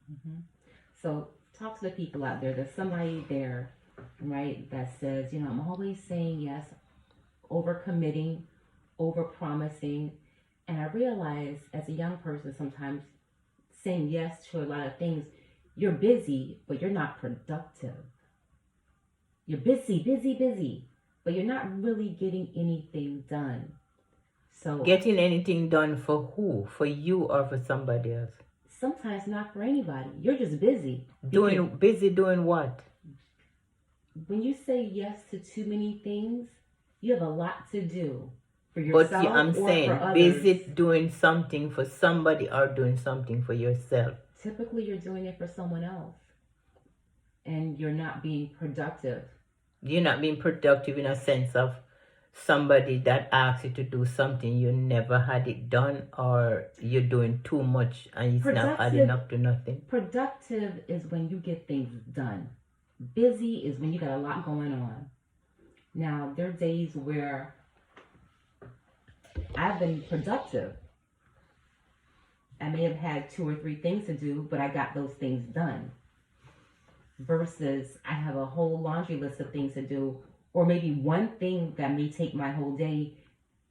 Hmm. So talk to the people out there. There's somebody there, right, that says, I'm always saying yes, over committing, over promising. And I realize as a young person, sometimes saying yes to a lot of things, you're busy, but you're not productive. You're busy, busy, busy, but you're not really getting anything done. So Getting anything done for who? For you or for somebody else? sometimes not for anybody. You're just busy. Busy doing what? When you say yes to too many things, you have a lot to do for But yourself I'm or for saying others. busy doing something for somebody or doing something for yourself. Typically, you're doing it for someone else and you're not being productive. You're not being productive in a sense of somebody that asks you to do something you never had it done, or you're doing too much and it's not adding up to nothing. Productive is when you get things done. Busy is when you got a lot going on. Now, there are days where I've been productive. I may have had two or three things to do, but I got those things done. Versus I have a whole laundry list of things to do, or maybe one thing that may take my whole day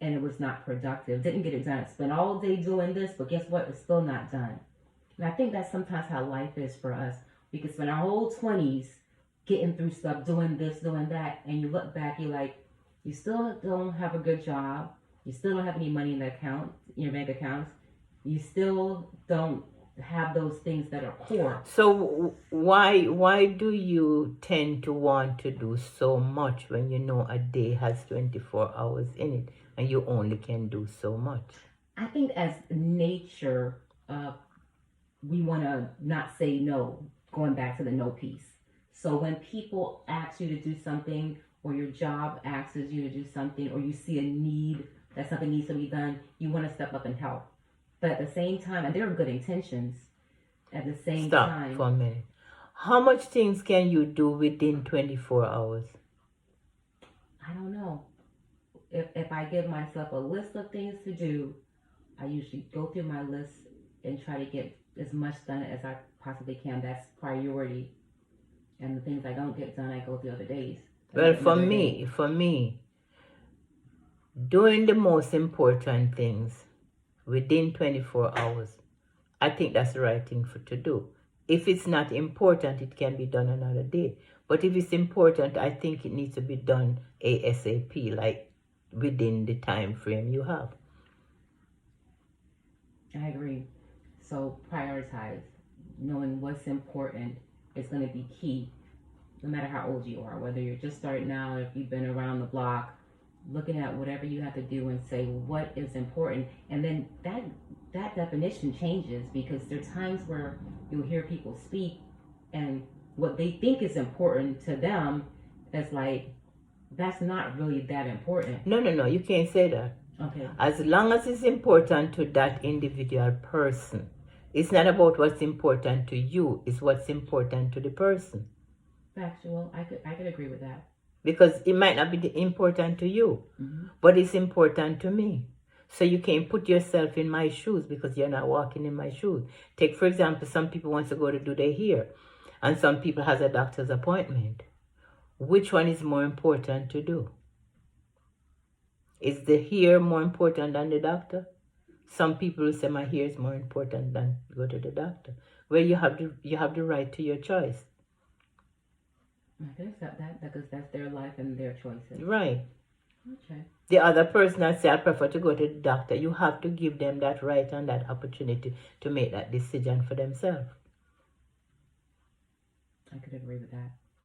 and it was not productive. Didn't get it done. Spent all day doing this, but guess what? It's still not done. And I think that's sometimes how life is for us. We can spend our whole 20s getting through stuff, doing this, doing that, and you look back, you're like, you still don't have a good job. You still don't have any money in the account, in your bank accounts. You still don't have those things that are core. So why do you tend to want to do so much when you know a day has 24 hours in it and you only can do so much? I think as nature, we want to not say no, going back to the no piece. So when people ask you to do something, or your job asks you to do something, or you see a need that something needs to be done, you want to step up and help. But at the same time, and there are good intentions, at the same Stop time. for a minute. How much things can you do within 24 hours? I don't know. If I give myself a list of things to do, I usually go through my list and try to get as much done as I possibly can. That's priority. And the things I don't get done, I go the other days. Well, for me, doing the most important things within 24 hours, I think that's the right thing to do. If it's not important, it can be done another day. But if it's important, I think it needs to be done ASAP, like within the time frame you have. I agree. So prioritize. Knowing what's important is going to be key, no matter how old you are. Whether you're just starting out, if you've been around the block, looking at whatever you have to do and say what is important, and then that definition changes because there's times where you'll hear people speak, and what they think is important to them is like that's not really that important. No, you can't say that. Okay. As long as it's important to that individual person, it's not about what's important to you, it's what's important to the person. Factual. I could agree with that. Because it might not be important to you, but it's important to me. So you can't put yourself in my shoes because you're not walking in my shoes. Take, for example, some people want to go to do their hair, and some people has a doctor's appointment. Which one is more important to do? Is the hair more important than the doctor? Some people say my hair is more important than go to the doctor. Well, you have the right to your choice. I can accept that because that's their life and their choices. Right. Okay. The other person that say I prefer to go to the doctor, you have to give them that right and that opportunity to make that decision for themselves. I could agree with that.